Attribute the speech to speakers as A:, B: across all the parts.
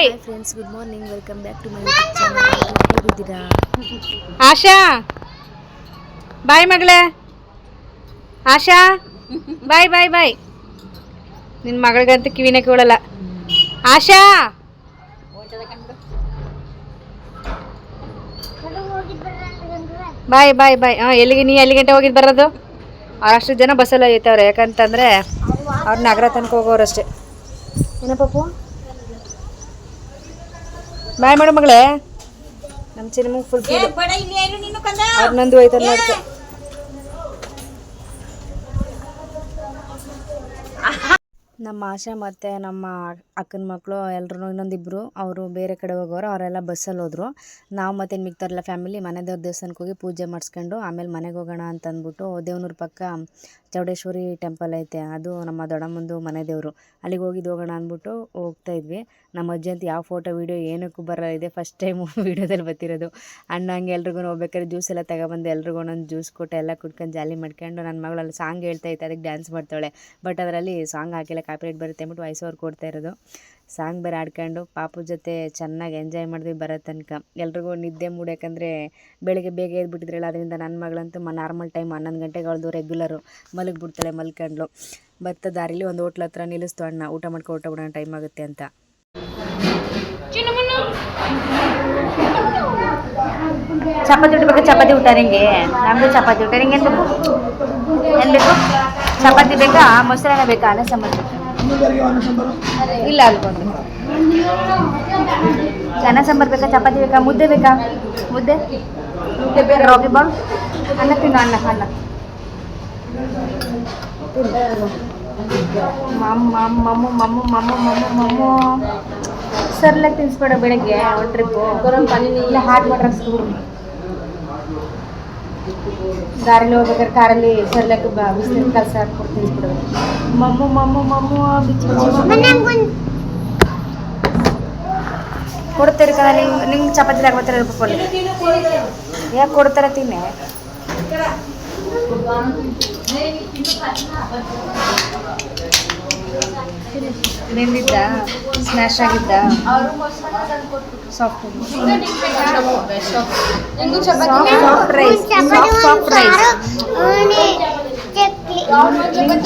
A: Bye
B: friends, good morning. Welcome back to my YouTube channel. ಹೇಗಿದ್ದೀರಾ?
A: ಆಶಾ ಬಾಯ್ ಮಗಳೇ. ಆಶಾ ಬಾಯ್ ಬಾಯ್ ಬಾಯ್. ನಿನ್ನ ಮಗಳಿಗಂತೂ ಕಿವಿನ ಕೇಳಲ್ಲ. ಆಶಾ ಬಾಯ್ ಬಾಯ್ ಬಾಯ್. ಎಲ್ಲಿಗೆ ನೀ ಎಲ್ಲಿ ಗಂಟೆ ಹೋಗಿದ್ದು ಬರೋದು? ಅಷ್ಟು ಜನ ಬಸ್ಸಲ್ಲಿ ಐತವ್ರೆ, ಯಾಕಂತಂದರೆ ಅವ್ರು ನಗರ ತನಕ ಹೋಗೋರಷ್ಟೇ. ಏನಪ್ಪು ಬಾಯ್ ಮಾಡು ಮಗಳೇ. ನಮ್ಮ ಚಿನ್ನಮ್ಮಗೆ ಫುಲ್ ಅವ್ರು ನಂದು ಹೋಯ್ತಾರೆ ನೋಡ್ಕೊ. ನಮ್ಮ ಆಶಾ ಮತ್ತು ನಮ್ಮ ಅಕ್ಕನ ಮಕ್ಕಳು ಎಲ್ಲರೂ ಇನ್ನೊಂದಿಬ್ಬರು ಅವರು ಬೇರೆ ಕಡೆ ಹೋಗೋರು. ಅವರೆಲ್ಲ ಬಸ್ಸಲ್ಲಿ ಹೋದರು. ನಾವು ಮತ್ತು ಮಿಕ್ತಾರೆಲ್ಲ ಫ್ಯಾಮಿಲಿ ಮನೆ ದೇವ್ರ ದೇವಸ್ಥಾನಕ್ಕೆ ಹೋಗಿ ಪೂಜೆ ಮಾಡಿಸ್ಕೊಂಡು ಆಮೇಲೆ ಮನೆಗೆ ಹೋಗೋಣ ಅಂತಂದ್ಬಿಟ್ಟು ದೇವನೂರು ಪಕ್ಕ ಚೌಡೇಶ್ವರಿ ಟೆಂಪಲ್ ಐತೆ, ಅದು ನಮ್ಮ ದೊಡ್ಡಮ್ಮಂದು ಮನೆ ದೇವರು. ಅಲ್ಲಿಗೆ ಹೋಗೋಣ ಅಂದ್ಬಿಟ್ಟು ಹೋಗ್ತಾಯಿದ್ವಿ. ನಮ್ಮ ಅಜ್ಜಿ ಅಂತ ಯಾವ ಫೋಟೋ ವೀಡಿಯೋ ಏನಕ್ಕೂ ಬರೋದಿದೆ, ಫಸ್ಟ್ ಟೈಮು ವೀಡಿಯೋದಲ್ಲಿ ಬರ್ತಿರೋದು. ಅಣ್ಣ ಹಂಗೆ ಎಲ್ರಿಗೂ ಹೋಗ್ಬೇಕಾದ್ರೆ ಜ್ಯೂಸ್ ಎಲ್ಲ ತಗೊಬಂದು ಎಲ್ರಿಗೂ ಒಂದೊಂದು ಜ್ಯೂಸ್ ಕೊಟ್ಟು ಎಲ್ಲ ಕುಡ್ಕೊಂಡು ಜಾಲಿ ಮಾಡ್ಕೊಂಡು ನನ್ನ ಮಗಳಲ್ಲಿ ಸಾಂಗ್ ಹೇಳ್ತಾಯಿತ್ತು, ಅದಕ್ಕೆ ಡ್ಯಾನ್ಸ್ ಮಾಡ್ತಾಳೆ. ಬಟ್ ಅದರಲ್ಲಿ ಸಾಂಗ್ ಹಾಕಿಲ್ಲ, ಕಾಪಿರೈಟ್ ಬರುತ್ತೆ ಅಂದ್ಬಿಟ್ಟು ವಾಯ್ಸ್ ಓವರ್ ಕೊಡ್ತಾ ಇರೋದು. ಸಾಂಗ್ ಬೇರೆ ಆಡ್ಕೊಂಡು ಪಾಪು ಜೊತೆ ಚೆನ್ನಾಗಿ ಎಂಜಾಯ್ ಮಾಡಿದ್ವಿ ಬರೋ ತನಕ. ಎಲ್ರಿಗೂ ನಿದ್ದೆ ಮೂಡ್, ಯಾಕಂದರೆ ಬೆಳಗ್ಗೆ ಬೇಗ ಎದ್ಬಿಟ್ಟಿದ್ರಲ್ಲ, ಅದರಿಂದ ನನ್ನ ಮಗಳಂತೂ ನಾರ್ಮಲ್ ಟೈಮ್ 11 ಗಂಟೆಗಳದು ರೆಗ್ಯುಲರು ಮಲಗಿಬಿಡ್ತಾಳೆ. ಮಲ್ಕೊಂಡ್ಲು. ಬತ್ತ ದಾರಿಲಿ ಒಂದು ಹೋಟ್ಲ್ ಹತ್ರ ನಿಲ್ಲಿಸ್ತು ಅಣ್ಣ, ಊಟ ಮಾಡ್ಕೊ ಹೊಟ್ಟೋಗ್ಬಿಡೋಣ ಟೈಮ್ ಆಗುತ್ತೆ ಅಂತ. ಚಪಾತಿ ಬೇಕಾ? ಚಪಾತಿ ಊಟ ನಿಂಗೆ? ನಮ್ಮದು ಚಪಾತಿ ಊಟ. ನಿಂಗೆ ಏನು ಬೇಕು? ಏನು ಬೇಕು? ಚಪಾತಿ ಬೇಕಾ? ಮೊಸರನ್ನ ಬೇಕಾ? ಅನ್ನ ಸಾಂಬಾರು ಬೇಕಾ? ಇಲ್ಲ ಅಲ್ಕೊಂಡು ಅನ್ನ ಸಾಂಬಾರು ಬೇಕಾ? ಚಪಾತಿ ಬೇಕಾ? ಮುದ್ದೆ ಬೇಕಾ? ಮುದ್ದೆ ಬೇರೆ ರಾಗಿ ಬಾಳ್. ಅನ್ನ ತಿನ್ನು, ಅನ್ನ ಅನ್ನ ಮಮ್ಮು ಸರ್ಲಾಗಿ ತಿನ್ಸ್ಬೇಡ ಬೆಳಗ್ಗೆ ಒಂದು ಟ್ರಿಪ್ಪು. ಇಲ್ಲ ಹಾಟ್ ವಾಟರ್ ಹಾಕ್ಸ್ಕೊಬಿಡು. ದಾರಿಲಿ ಹೋಗ್ಬೇಕಾದ್ರೆ ಕಾರಲ್ಲಿ ಸರ್ಲಾಗಿ ಬಿಸಿನೀರು ಕಲಸಿ ಹಾಕ್ಬಿಟ್ಟು ತಿನ್ಸ್ಬಿಡೋದು. ಮಮ್ಮು ಬಿಚ್ಚಿ ಕೊಡ್ತೀರಿ ಕಣ. ನಿಂಗೆ ಚಪಾತಿ ಆಗ್ಬತ್ತಾರೆ ರೂಪಾಯಿ ಯಾಕೆ ಕೊಡ್ತಾರೆ? ತಿನ್ನೆ. ನಿಂದಿದ್ದ ಸ್ಮ್ಯಾಶ್ ಆಗಿದ್ದ soft rice. Soft rice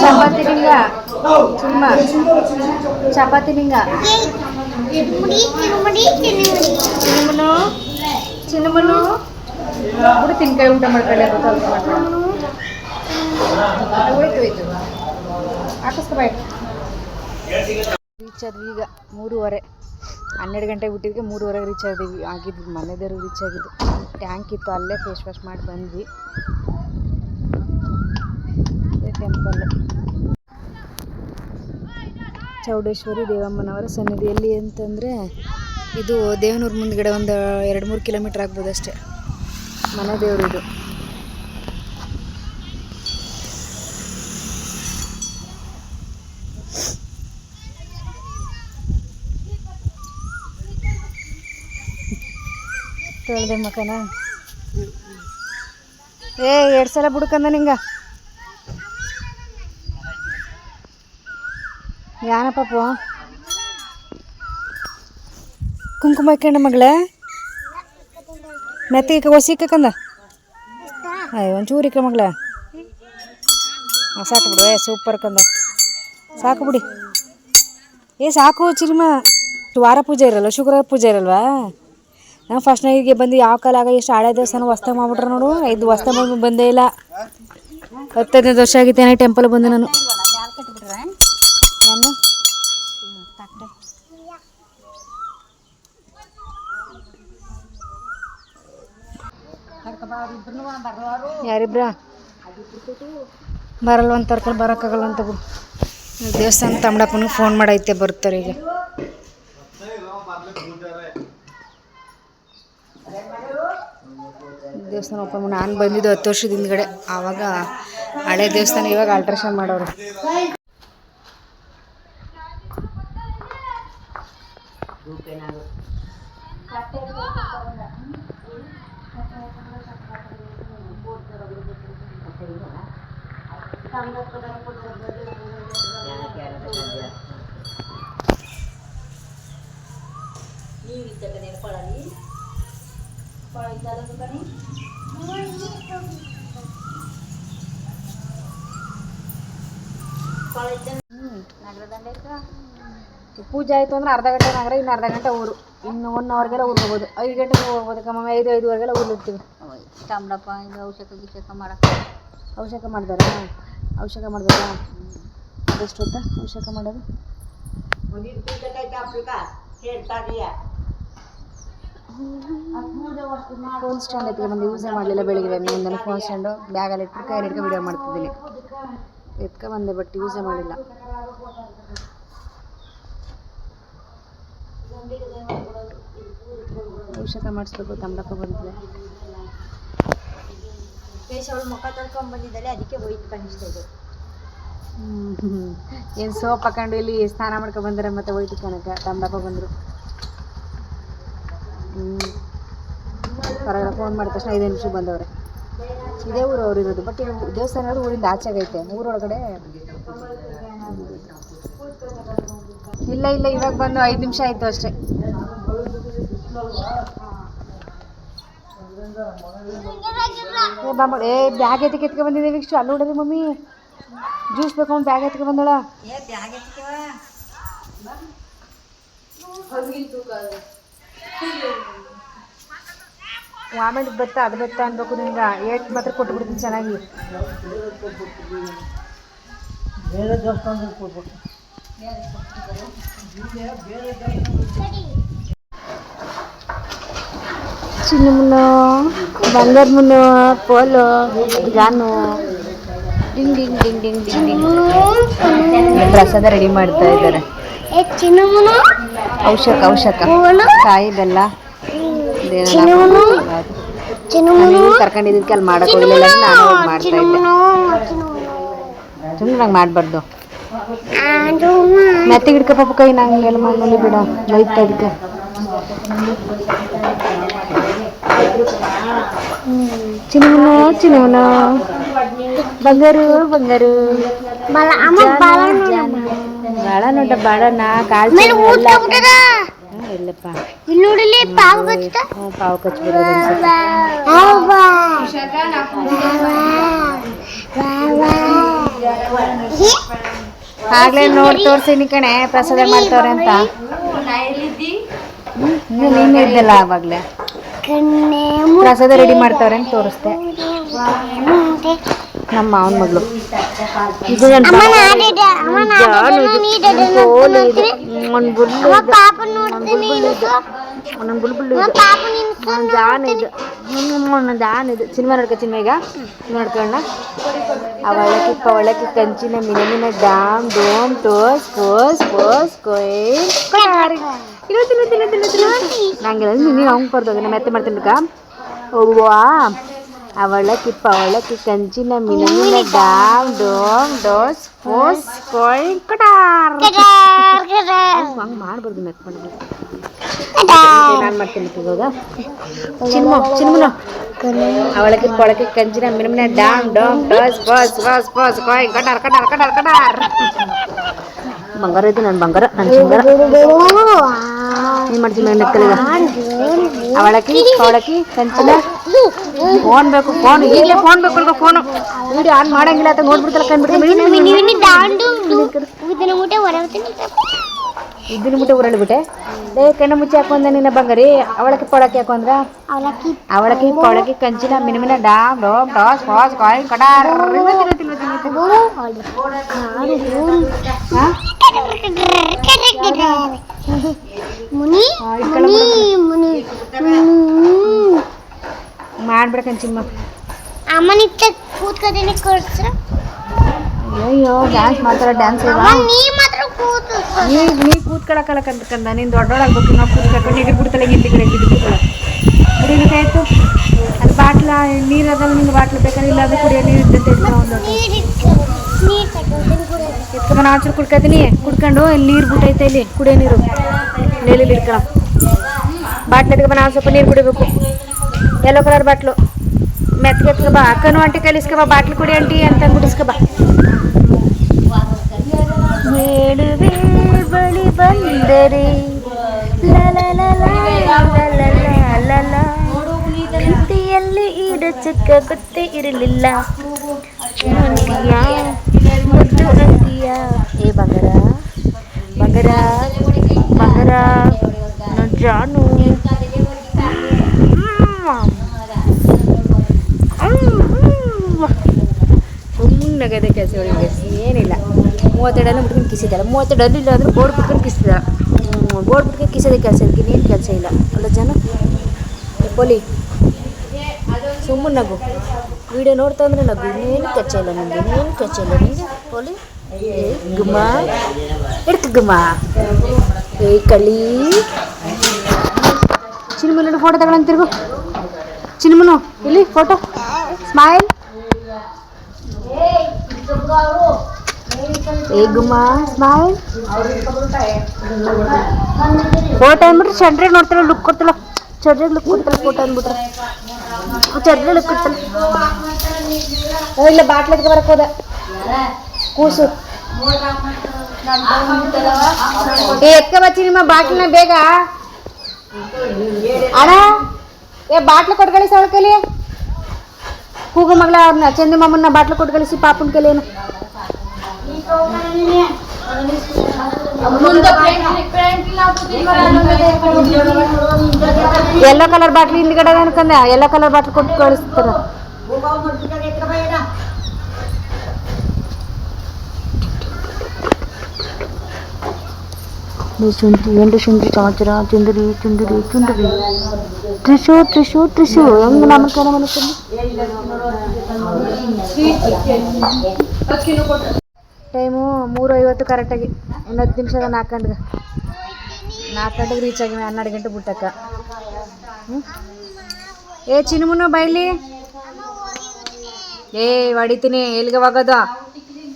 A: chapati ನಿಂಗ ಚಿಮ್ಮ ಚಪಾತಿ ನಿಂಗ ಚಿನ್ನಮನು ಬಿಡು, ತಿನ್ಕಾಯಿ ಊಟ ಮಾಡ್ಕೊಳ್ಳಿ. ಹೋಯ್ತು ಹಾಕಿಸ್ಕೊಬಾಯ್. ರೀಚ್ ಆದ್ವಿ ಈಗ 3:30. 12 ಗಂಟೆಗೆ ಬಿಟ್ಟಿದ್ವಿ, 3:30 ರೀಚ್ ಆಗಿದ್ವಿ. ಮನೆದೇವ್ರಿಗೆ ರೀಚ್ ಆಗಿದ್ದು. ಟ್ಯಾಂಕ್ ಇತ್ತು, ಅಲ್ಲೇ ಫೇಸ್ ವಾಶ್ ಮಾಡಿ ಬಂದ್ವಿ. ಟೆಂಪಲ್ ಚೌಡೇಶ್ವರಿ ದೇವಮ್ಮನವರ ಸನ್ನಿಧಿಯಲ್ಲಿ ಅಂತಂದರೆ ಇದು ದೇವನೂರು ಮುಂದ್ಗಡೆ ಒಂದು 2-3 ಕಿಲೋಮೀಟ್ರ್ ಆಗ್ಬೋದು ಅಷ್ಟೇ. ಮನೆ ದೇವರು ಇದು. ತೊಳೆದೆ ಮಕನ 2 ಸಲ ಬುಡ್ಕಂದ ನಿಂಗ. ಯಾನ ಪಾಪು ಕುಂಕುಮ ಹಾಕ್ಯಂಡ ಮಗಳೇ ಮೆತ್ತಿಗೆ ಒಸಿಕ್ಕಂದ. ಒಂಚೂರು ಇಕ್ಕ ಮಗಳೇ, ಸಾಕು ಬಿಡು. ಸೂಪರ್ ಕಂದ, ಸಾಕು ಬಿಡಿ. ಸಾಕು ಚಿರಿಮ. ವಾರ ಪೂಜೆ ಇರಲ್ಲ, ಶುಕ್ರವಾರ ಪೂಜೆ ಇರಲ್ವಾ? ನಾವು ಫಸ್ಟ್ನಾಗಿಗೆ ಬಂದು ಯಾವ ಕಾಲ ಆಗ ಎಷ್ಟು ಹಳೆ ದೇವಸ್ಥಾನ ಹೊಸ್ದಾಗಿ ಮಾಡ್ಬಿಟ್ರೆ ನೋಡು. 5 ಹೊಸ್ದಾಗಿ ಬಂದೇ ಇಲ್ಲ. 10-15 ವರ್ಷ ಆಗಿತ್ತೇನೆ ಟೆಂಪಲ್ ಬಂದು ನಾನು. ಯಾರಿಬ್ರ ಬರಲ್ವಂತ ಕರ್ಕೊಂಡು ಬರೋಕ್ಕಾಗಲ್ಲ ಅಂತ ಬಿಡು. ದೇವಸ್ಥಾನ ತಮ್ಮಡಪ್ಪನಿಗೆ ಫೋನ್ ಮಾಡೈತೆ, ಬರ್ತಾರೆ ಈಗ. ದೇವಸ್ಥಾನ ಓಪನ್ ಮಾಡಿ ನಾನು ಬಂದಿದ್ದು 10 ವರ್ಷದ ಹಿಂದ್ಗಡೆ. ಆವಾಗ ಹಳೆ ದೇವಸ್ಥಾನ, ಇವಾಗ ಆಲ್ಟ್ರೇಷನ್ ಮಾಡೋರು. ಪೂಜೆ ಆಯಿತು ಅಂದ್ರೆ ಅರ್ಧ ಗಂಟೆ ನಗರ, ಇನ್ನು ಅರ್ಧ ಗಂಟೆ ಊರು, ಇನ್ನು 1 ಅವರ್ಗೆಲ್ಲ ಊರಿಗೆ ಹೋಗ್ಬೋದು. 5 ಗಂಟೆಗೆ ಹೋಗ್ಬೋದು ಕಮ್ಮಿ, 5-5:15ಗೆಲ್ಲ ಊರ್ಲಿರ್ತೀವಿ.
B: ಚಾಮಡಪ್ಪ ಇದು ಔಷಧ
A: ಮಾಡ್ತಾರಾ? ಔಷಧ ಮಾಡ್ಬೇಕಾ? ಅದೆಷ್ಟು ಹೊತ್ತ ಔಷಧ ಮಾಡೋದು? ಫೋನ್ ಸ್ಟ್ಯಾಂಡ್ ಎತ್ಕೊಂಡು ಬಂದು ಯೂಸೇ ಮಾಡಲಿಲ್ಲ ಬೆಳಿಗ್ಗೆ. ಒಂದನ್ನು ಫೋನ್ ಸ್ಟ್ಯಾಂಡು ಬ್ಯಾಗಲ್ಲಿ ಇಟ್ಟು ಕೈ ಹಿಡ್ಕೊಂಡು ವಿಡಿಯೋ ಮಾಡ್ತಿದ್ದೀನಿ. ಎತ್ಕೊ ಬಂದೆ ಬಟ್ ಯೂಸೇ ಮಾಡಿಲ್ಲ. ಔಷಧ ಮಾಡಿಸ್ಬೇಕು. ತಮ್ಮಡಪ್ಪ ಬಂದಿದೆ.
B: ಅವಳು ಮುಖ ತೊಳ್ಕೊಂಡ್ ಬಂದಿದ್ದಾಳೆ, ಅದಕ್ಕೆ ಹೋಯ್ತು ಕಾಣಿಸ್ತಾ ಇದೆ.
A: ಏನು ಸೋಪ್ ಹಾಕೊಂಡು ಇಲ್ಲಿ ಸ್ನಾನ ಮಾಡ್ಕೊಂಡು ಬಂದರೆ ಮತ್ತೆ ಹೋಯ್ತು ಕಣಕ್ಕೆ. ತಮ್ಮಡಪ್ಪ ಬಂದರು. ಹೊರಗಡೆ ಫೋನ್ ಮಾಡಿದ ತಕ್ಷಣ 5 ನಿಮಿಷಕ್ಕೆ ಬಂದವ್ರೆ. ಇದೇ ಊರು ಅವ್ರು ಇರೋದು, ಬಟ್ ದೇವಸ್ಥಾನ ಇರೋದು ಊರಿಂದ ಆಚೆಗೈತೆ. ಊರೊಳಗಡೆ ಇಲ್ಲ ಇವಾಗ ಬಂದು 5 ನಿಮಿಷ ಆಯಿತು ಅಷ್ಟೇ. ಬ್ಯಾಗ್ ಎತ್ಕೆ ಬಂದಿದ್ದೇವೆ ಇಷ್ಟು. ಅಲ್ಲಿ ನೋಡ್ರಿ ಮಮ್ಮಿ, ಜ್ಯೂಸ್ ಬೇಕು ಅವ್ನು ಬ್ಯಾಗ್ ಎತ್ಕೆ ಬಂದಳ. ಆಮೇಲೆ ಬತ್ತ ಅದು ಬತ್ತ ಅನ್ಬೇಕು ನಿಮ್ಗೆ. ಏಟ್ ಮಾತ್ರ ಕೊಟ್ಬಿಡ್ತೀನಿ ಚೆನ್ನಾಗಿ. ಚಿನ್ನ ಮುನ್ನು, ಬಂಗಾರ ಮುನ್ನು, ಪೋಲು, ಜಾನು, ding ding ding ding ding ding. ಪ್ರಸಾದ ರೆಡಿ ಮಾಡ್ತಾ ಇದ್ದಾರೆ. ಔಷಧ ಕಾಯಿ ಬೆಲ್ಲ ಕರ್ಕೊಂಡಿದ್ದಕ್ಕೆ ಅಲ್ಲಿ ಮಾಡಕ್ ಹೋಗಲಿಲ್ಲ. ನಾನು ಹೋಗಿ ಮಾಡ್ತಾ ಇದ್ದೆ. ಸುಮ್ಮನೆ ನಂಗೆ ಮಾಡಬಾರ್ದು. ಮೆತ್ತಿಗೆ ಹಿಡ್ಕ ಪಾಪ ಕೈ. ನಂಗೆಲ್ಲ ಮಣ್ಣಲ್ಲಿ ಬಿಡ ಲೈತಾ ಇದಕ್ಕೆ. ಚಿನ್ನ ಬಂಗಾರು ಬಾಳ ನೋಡ ಬಾಳನ ಕಾಳು ಇಲ್ಲಪ್ಪ. ಪಾವು ಕಚ್ಬಿಡೋದು. ಆಗ್ಲೇ ನೋಡಿ ತೋರ್ಸಿನಿ ಕಣೆ ಪ್ರಸಾದ ಮಾಡ್ತವ್ರೆ ಅಂತ. ನೀನೇ ಇದ್ದಲ್ಲ ಆವಾಗ್ಲೇ. ಪ್ರಸಾದ ರೆಡಿ ಮಾಡ್ತವ್ರೆ ಅಂತ ತೋರಿಸ್ದೆ. ನಮ್ಮ ಮಾವನ ಮಗಳು ಇದು. ಸಿನಿಮಾ ನೋಡ್ಕೊ. ಸಿನಿಮಾ ಈಗ ನೋಡ್ಕೊಳ್ಳ. ಅವಳಕ್ಕೆ ಕಂಚಿನ ಮಿನ ಡಾಮ್ ಡೋಮ್ ಟೋಸ್ ಪೋಸ್ ಪೋಸ್ ಕೊಯ್ ನಂಗೆಲ್ಲ ನೀನು ಅವ್ನು ಬರ್ದೋಗ. ನಮ್ಮ ಮೆತ್ತೆ ಮಾಡ್ತೀನಿ ಕಾ. ಅವ್ವಾ ಅವಳಕ್ಕೆ ಕಂಚಿನ ಮಿನ ಡಾಮ್ ಡೋಮ್ ಡೋಸ್ ಪೋಸ್ ಕೊಯ್ ಕಟಾರ್. ಹಂಗೆ ಮಾಡ್ಬಾರ್ದು. ಮೆತ್ತೆ ಮಾಡ್ಬೋದು. ನಾನು ಮಾಡ್ತೀನಿ ಇವಾಗ. ಚಿನ್ಮುನ ಅವಳಕ್ಕೆ ಕಂಚಿನ ಮಿನ ಡಾಮ್ ಡೋಮ್ ಡೋಸ್ ಪೋಸ್ ಪೋಸ್ ಪೋಸ್ ಕೊಯ್ ಕಟಾರ್ ಕಟಾರ್ ಕಟಾರ್ ಕಟಾರ್. ಬಂಗಾರ ಐತಿ ನನ್ನ ಬಂಗಾರ, ನನ್ನ ಸಿಂಗಾರ. ಏನು ಮಾಡ್ತೀನಿ ನೆಕ್ಕಲಿಗ. ಅವಳಕ್ಕೆ ಕಂಚಿನ ಫೋನ್ ಬೇಕು. ಫೋನ್ ಈಗಲೇ ಫೋನ್ ಬೇಕು ಅಲ್ವ. ಫೋನು ವಿಡಿಯೋ ಆನ್ ಮಾಡಂಗಿಲ್ಲ ಅಂತ ನೋಡ್ಬಿಡ್ತಲ್ಲ. ಇದ್ದಿನ ಮುಟ್ಟೆ ಉರಳ್ಬಿಟ್ಟೆ. ಕಣ್ಣ ಮುಚ್ಚಿ ಹಾಕೊಂಡ ನಿನ್ನ ಬಂಗಾರಿ. ಅವಳಕ್ಕೆ ಪೊಳಕ್ಕೆ ಹಾಕೊಂಡ್ರ ಅವಳಕ್ಕೆ ಕಂಚಿನ ಮಿನ ಡಾಮ್ ಡೋಮ್ ಟಾಸ್ ಪಾಸ್ ಕಾಯ್ ಕಟಾರ್. ಮಾಡ್ಬಿಡಕಂಚಿಮ್ಮ. ಅಯ್ಯೋ ಡ್ಯಾನ್ಸ್ ಮಾಡ್ತಾರ. ಡ್ಯಾನ್ಸ್ ನೀ ಕೂತ್ಕೊಳಕಲ್ಲ ಕಂದ. ನೀನು ದೊಡ್ಡೋಳಾಗ್ಬೇಕು. ನಾವು ಕೂತ್ಕೊಂಡು ಎಗಿರ್ ಬಿಡ್ತಾಳೆ. ಗಿದ್ದಿ ಕಡೆ ಕುಡಿಬೇಕಾಯ್ತು. ಅದು ಬಾಟ್ಲ ನೀರು ಅದಲ್ಲ. ನಿಂಗೆ ಬಾಟ್ಲು ಬೇಕಾದ್ರೆ ಇಲ್ಲ ಅದು ಕುಡಿಯೋ ನೀರು ಇದ್ದಂತೆ ಎತ್ಕೊಂಬ. ಆಚೂರು ಕುಡ್ಕೊತೀನಿ. ಕುಡ್ಕೊಂಡು ಇಲ್ಲಿ ನೀರು ಬಿಟ್ಟೈತೆ. ಇಲ್ಲಿ ಕುಡಿಯೋ ನೀರು ನೆಲ್ಲಿ ಇಟ್ಕೊಳ. ಬಾಟ್ಲು ಎತ್ಕೊಂಬ. ನಾವು ಸ್ವಲ್ಪ ನೀರು ಕುಡಿಬೇಕು. ಯೆಲ್ಲೋ ಕಲರ್ ಬಾಟ್ಲು ಮೆತ್ಗೆ ಎತ್ಕೊಬ. ಅಕ್ಕನು ಅಂಟಿ ಕಲಿಸ್ಕೊಬ. ಬಾಟ್ಲು ಕುಡಿ ಅಂಟಿ ಅಂತ ಮುಟ್ಟಿಸ್ಕೊಬ. ಹೇಳುವೆ ಬಳಿ ಬಂದರೆ
B: ಪ್ರೀತಿಯಲ್ಲಿ ಈಡು ಚಿಕ್ಕ ಗೊತ್ತೇ ಇರಲಿಲ್ಲ ಮುದ್ದು ಅಂತೀಯ ಏ ಬಂಗರ ಬಂಗರ ಬಂಗರ ಜಾನು
A: ಸುಮ್ಮನೆ ಕೆಲಸಗಳಿಗೆ ಏನಿಲ್ಲ 32 ಅಲ್ಲ ಬಿಟ್ಕೊಂಡು ಕಿಸಿದಲ್ಲ 32 ಇಲ್ಲ ಅಂದ್ರೆ ಬೋರ್ಡ್ ಬಿಟ್ಕೊಂಡು ಕಿಸಿದ ಬೋರ್ಡ್ ಬಿಟ್ಕೊಂಡು ಕಿಸೋದೇ ಕೆಲಸ ಇದಕ್ಕೆ ಇನ್ನೇನು ಕೆಲಸ ಇಲ್ಲ ಅಲ್ಲ ಜನ ಪೋಲಿ ಸುಮ್ಮನೆ ನಗು ವಿಡಿಯೋ ನೋಡ್ತಾ ಅಂದ್ರೆ ನಗು ಇನ್ನೇನು ಕೆಲಸ ಇಲ್ಲ ನಿಮಗೆ ಇನ್ನೇನು ಕೆಲಸ ಇಲ್ಲ ನಿಮಗೆ ಪೋಲಿ ಗುಮ್ಮ ಎಡ್ಕ ಗುಮ್ಮ ಏ ಕಳಿ ಚಿನ್ಮುನ ಫೋಟೋ ತಗೊಳಂತಿರ್ಗು ಚಿನ್ಮುನು ಇಲ್ಲಿ ಫೋಟೋ ಸ್ಮೈಲ್ ಏ ಗುಮ್ಮ ಸ್ಮೈಲ್ ಫೋಟೋ ಅಂದ್ಬಿಟ್ರೆ ಚಂಡ್ರಿಗೆ ನೋಡ್ತಾಳೆ ಲುಕ್ ಕೊಡ್ತಾಳ ಚಂಡ್ರಿಗೆ ಲುಕ್ ಕೊಡ್ತಾಳೆ ಫೋಟೋ ಅಂದ್ಬಿಟ್ರೆ ಚಂಡ್ರಿಗೆ ಲುಕ್ ಕೊಡ್ತಾಳೆ ಇಲ್ಲ ಬಾಟ್ಲ್ ಎತ್ಕೊ ಬರಕ್ಕೆ ಹೋದ ಕೂಸು ಏ ಎತ್ಕೊ ಬಚ್ಚಿ ನಿಮ್ಮ ಬಾಟ್ಲನ್ನ ಬೇಗ ಅಣ್ಣ ಏ ಬಾಟ್ಲು ಕೊಟ್ಕೊಳ್ಳಿ ಸವಳ್ಕಲಿ ಕೂಗು ಮಗಳ ಅವ್ರನ್ನ ಚಂದಿ ಮಾಮನ್ನ ಬಾಟ್ಲು ಕೊಟ್ಟು ಕಳಿಸಿ ಪಾಪನ ಕೈಲೇನು ಯೆಲ್ಲೋ ಕಲರ್ ಬಾಟ್ಲಿ ಹಿಂದ್ಗಡೆ ಅನ್ಕಂದೆ ಯೆಲ್ಲೋ ಕಲರ್ ಬಾಟ್ಲಿ ಕೊಟ್ಟು ಕಳಿಸ್ತಾರ ಶುಂಠಿ ಎಂಟು ಶುಂಠಿ ಚಾಮಚರ ಚುಂದರಿ ಚುಂದರಿ ಚುಂದರಿ ತ್ರಿಶು ತ್ರಿಶು ತ್ರಿಶು ಹೆಂಗೆ ನಮ್ಮ ಕಡೆ ಮನಸ್ಸಲ್ಲಿ ಟೈಮು 3:50 ಕರೆಕ್ಟಾಗಿ ಒಂದು 10 ನಿಮಿಷದ 4 ಗಂಟೆಗೆ ರೀಚ್ ಆಗಿವೆ 12 ಗಂಟೆ ಬಿಟ್ಟಕ್ಕ ಏ ಚಿನ್ಮುನು ಬೈಲಿ ಏ ಹೊಡಿತೀನಿ ಎಲ್ಲಿಗೆ ಹೋಗೋದು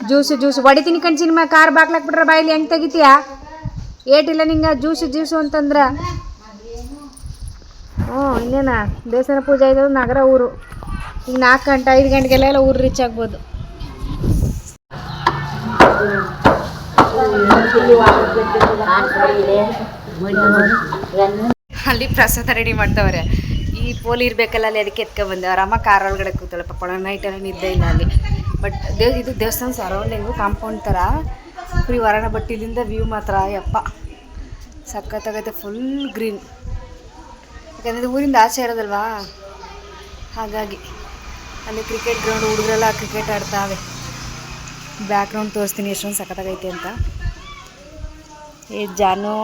A: ಜ್ಯೂಸು ಹೊಡಿತೀನಿ ಕಣ್ ಚಿನ್ಮ ಕಾರ್ ಬಾಕ್ಲಾಕ್ಬಿಟ್ರೆ ಬಾಯಿಲಿ ಹೆಂಗೆ ತೆಗಿತೀಯಾ ಏಟಿಲ್ಲ ನಿಂಗೆ ಜ್ಯೂಸು ಅಂತಂದ್ರೆ ಇನ್ನೇನ ದೇವಸ್ಥಾನ ಪೂಜೆ ಆಯ್ತದ ನಗರ ಊರು ಈಗ 4 ಗಂಟೆ 5 ಗಂಟೆಗೆಲ್ಲ ಊರು ರೀಚ್ ಆಗ್ಬೋದು ಅಲ್ಲಿ ಪ್ರಸಾದ ರೆಡಿ ಮಾಡ್ತವ್ರೆ ಈ ಪೋಲಿ ಇರಬೇಕಲ್ಲ ಅಲ್ಲಿ ಅದಕ್ಕೆ ಎತ್ಕೊಬಂದೆ ಅವ್ರ ಅಮ್ಮ ಕಾರ್ ಒಳಗಡೆ ಕೂತಾಳೆ ಪಾಪ ನೈಟೆಲ್ಲ ನಿದ್ದೆ ಇಲ್ಲ ಅಲ್ಲಿ ಬಟ್ ಇದು ದೇವಸ್ಥಾನ ಸರೌಂಡಿಂಗು ಕಾಂಪೌಂಡ್ ಥರ ಫ್ರೀ ಹೊರಣ ಬಟ್ ಇಲ್ಲಿಂದ ವ್ಯೂ ಮಾತ್ರ ಯಪ್ಪ ಸಖತ್ತಾಗೈತೆ ಫುಲ್ ಗ್ರೀನ್ ಯಾಕಂದರೆ ಇದು ಊರಿಂದ ಆಚೆ ಇರೋದಲ್ವಾ ಹಾಗಾಗಿ ಅಲ್ಲಿ ಕ್ರಿಕೆಟ್ ಗ್ರೌಂಡ್ ಹುಡುಗರೆಲ್ಲ ಕ್ರಿಕೆಟ್ ಆಡ್ತಾವೆ ಬ್ಯಾಕ್ಗ್ರೌಂಡ್ ತೋರಿಸ್ತೀನಿ ಎಷ್ಟೊಂದು ಸಖತ್ತಾಗೈತೆ ಅಂತ ಏ ಜಾನು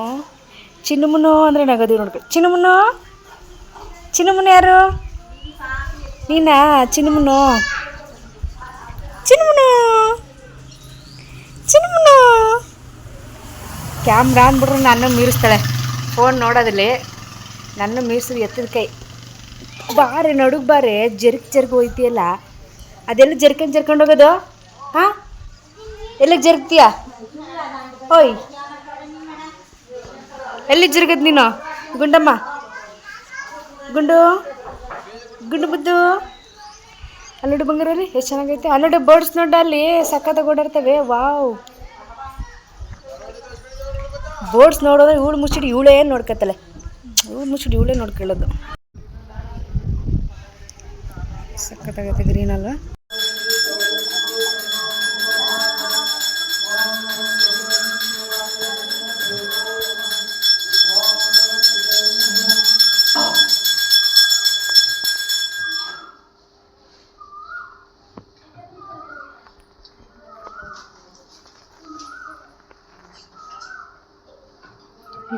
A: ಚಿನ್ನುಮುನು ಅಂದರೆ ನಗದಿ ನೋಡ್ಕೊಳ್ಳಿ ಚಿನ್ನುಮುನು ಯಾರು ನೀನಾ ಚಿನ್ನುಮುನು ಕ್ಯಾಮ್ರಾ ಅಂದ್ಬಿಟ್ರು ನನ್ನ ಮೀರಿಸ್ತಾಳೆ ಫೋನ್ ನೋಡೋದಲ್ಲಿ ನನ್ನ ಮೀರಿಸಿದ್ರು ಎತ್ತದ ಕೈ ಬಾರೆ ನಡುಗೆ ಬಾರೆ ಜರ್ಕ್ ಹೋಯ್ತಿಯಲ್ಲ ಅದೆಲ್ಲ ಜರ್ಕೊಂಡು ಹೋಗೋದು ಹಾಂ ಎಲ್ಲ ಜರ್ಗ್ತೀಯ ಓಯ್ ಎಲ್ಲಿ ಜರುಗದ್ ನೀನು ಗುಂಡಮ್ಮ ಗುಂಡು ಮುದ್ದು ಅಲ್ಲೋಡು ಬಂಗಾರಲ್ಲಿ ಎಷ್ಟು ಚೆನ್ನಾಗೈತೆ ಅಲ್ಲೋಡು ಬರ್ಡ್ಸ್ ನೋಡ ಅಲ್ಲಿ ಸಖತ್ತಾಗಿ ಓಡಾಡ್ತವೆ ವಾವ್ ಬೋರ್ಡ್ಸ್ ನೋಡೋದ್ರೆ ಇವಳು ಮುಚ್ಚಿಟ್ಟು ಇವಳೇ ನೋಡ್ಕೊತಾಳೆ ಇವಳೇ ನೋಡ್ಕೊಳ್ಳೋದು ಸಖತ್ತಾಗೈತೆ ಗ್ರೀನ್ ಅಲ್ವಾ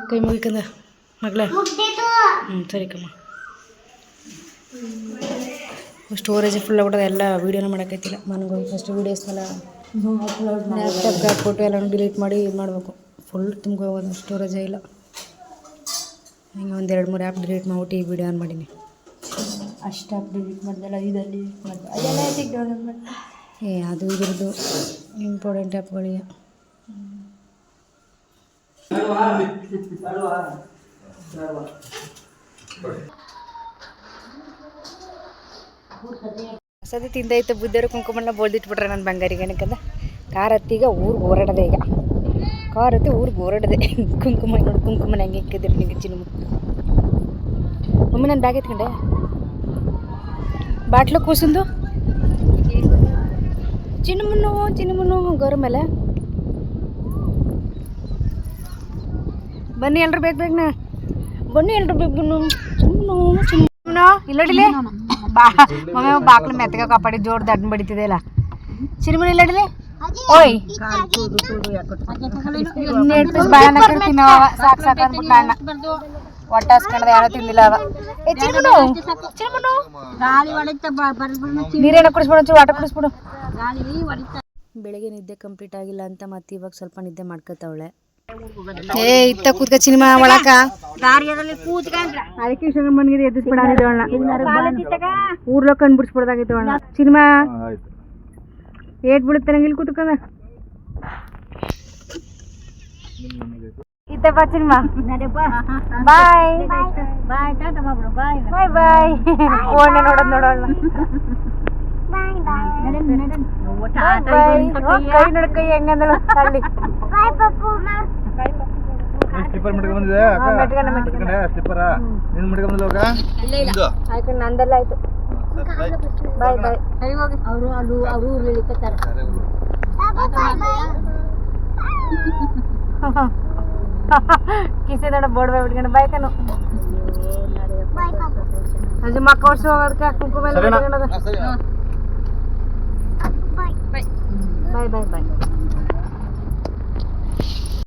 A: ಕೈ ಮುಗಿಕಂದ ಮಗಳ ಸರಿ ಕಮ್ಮ ಸ್ಟೋರೇಜ್ ಫುಲ್ ಆಗ್ಬಿಟ್ಟದೆ ಎಲ್ಲ ವೀಡಿಯೋನ ಮಾಡೋಕ್ಕೈತಿಲ್ಲ ನನಗೊಂದು ಫಸ್ಟ್ ವೀಡಿಯೋಸ್ನೆಲ್ಲ ಲ್ಯಾಪ್ಟಾಪ್ಗೆ ಹಾಕ್ಬಿಟ್ಟು ಎಲ್ಲನೂ ಡಿಲೀಟ್ ಮಾಡಿ ಇದು ಮಾಡಬೇಕು ಫುಲ್ ತುಂಬ್ಕೋಬೋದು ಸ್ಟೋರೇಜೇ ಇಲ್ಲ ಹಿಂಗೆ ಒಂದು 2-3 ಆ್ಯಪ್ ಡಿಲೀಟ್ ಮಾಡ್ಬಿಟ್ಟು ಈ ವಿಡಿಯೋ ಆನ್ ಮಾಡೀನಿ
B: ಅಷ್ಟು ಆ್ಯಪ್ ಡಿಲೀಟ್ ಮಾಡ್ದಲ್ಲ ಇದರಲ್ಲಿ ಮಾಡಿದೆ ಅದೆಲ್ಲ ಐತಿಗೆ ಡೌನ್ಲೋಡ್ ಮಾಡಿ
A: ಅದು ಇದ್ರದ್ದು ಇಂಪಾರ್ಟೆಂಟ್ ಆ್ಯಪ್ಗಳಿಗೆ ಸದಿ ತಿಂದೈತೆ ಬುದ್ಧಿಯವರು ಕುಂಕುಮಣ್ಣ ಬೋಳ್ದಿಟ್ಬಿಟ್ರೆ ನನ್ನ ಬಂಗಾರಿಗೆ ಏನಕ್ಕಂದ ಕಾರ್ ಹತ್ತೀಗ ಊರಿಗೆ ಓಡಾಡೋದೆ ಈಗ ಕಾರತ್ತೆ ಊರಿಗೆ ಹೊರಡಿದೆ ಕುಂಕುಮ ನೋಡಿ ಕುಂಕುಮನ ಹೆಂಗೆ ಇಕ್ಕಿದ್ರಿ ನಿಮಗೆ ಚಿನ್ನಮ್ಮ ಒಮ್ಮೆ ನಾನು ಬ್ಯಾಗ್ ಎತ್ಕೊಂಡೆ ಬಾಟ್ಲು ಕೂಸಂದು ಚಿನ್ನಮ್ಮನು ಗೌರ ಮೇಲೆ ಬನ್ನಿ ಎಲ್ರು ಬೇಗನ ಬನ್ನಿ ಎಲ್ರು ಬೇಗ ಚಿನ್ನ ಇಲ್ಲಡಿಲಿ ಬಾ ಮಮ್ಮಿ ಬಾಕ್ಲು ಮೆತ್ತಗ ಕಾಪಾಡಿ ಜೋರ್ ದಡ್ಡ ಬಡಿತಿದೆ ಅಲ್ಲ ಚಿನ್ನಮ್ಮನ ಇಲ್ಲಡಿಲಿ ಓಯ್ ಇನ್ನೆರಡು ಪೀಸ್ ಬಾಳೆಹಣ್ಣು ಹಾಕಿರ್ತೀನಿ ಸಾಕು ಸಾಕು ಅಂದ್ಬಿಟ್ಟು ಅಣ್ಣ ಹೊಟ್ಟೆ ಹಸ್ಕೊಂಡ್ರೆ ಯಾರೋ ತಿಂದಿಲ್ಲ ಅವ ಏ ಚಿನ್ನಮ್ಮನು ನೀರೇನ ಕುಡಿಸ್ಬಿಡು ಒಂಚೂರು ವಾಟರ್ ಕುಡಿಸ್ಬಿಡು ಬೆಳಗ್ಗೆ ನಿದ್ದೆ ಕಂಪ್ಲೀಟ್ ಆಗಿಲ್ಲ ಅಂತ ಮತ್ತೆ ಇವಾಗ ಸ್ವಲ್ಪ ನಿದ್ದೆ ಮಾಡ್ಕೊತಾವಳೆ ಏ ಇತ್ತ ಕೂತ್ಕ ಸಿನಿಮಾ ಒಳಕ ಅದಕ್ಕೆ ಮನ್ಗಿದೆ ಎದ್ದಿಸ್ಬಿಡಾಗಿದ್ದವಣ್ಣ ಊರ್ಲೋ ಕಣ್ ಬಿಡಿಸ್ಬಿಡ್ದಾಗಿದ್ದವಣ್ಣ ಸಿನಿಮಾ ಏಟ್ ಬಿಡುತ್ತೆ ನಂಗೆ ಇಲ್ಲಿ ಕೂತ್ಕೊಂಡ ಇತ್ತಪ್ಪ ಸಿನಿಮಾ ಬಾಯ್ ಬಾಯ್ ಬಾಯ್ ಬಾಯ್ ಫೋನ್ ನೋಡೋದು ನೋಡೋಣ ಕೈ ನೋಡ ಕೈ ಹೆಂಗಂದಳು ಅಲ್ಲಿ
C: ಸ್ಲಿಪ್ಪರ್ ಮಟ್ಕೊಂಡು ಬಂದಿದೆ ನೀನು ಮಟ್ಕೊಂಡು ಬಂದಿಲ್ಲ
A: ಆಯ್ತು ನಂದೆಲ್ಲ ಆಯ್ತು ಬಾಯ್ ಬಾಯ್ ಅವರು ಊರ್ಲಿ ಕಿಸೆ ದೊಡ್ಡ ಬೋರ್ಡ್ ಬಾಯ್ ಬಿಟ್ಕೊಂಡು ಬಾಯ್ ಕನು ಅದು ಮಕ್ಕ ವರ್ಷ ಹೋಗೋದಕ್ಕೆ ಕುಂಕುಮ ಬಾಯ್ ಬಾಯ್ ಬಾಯ್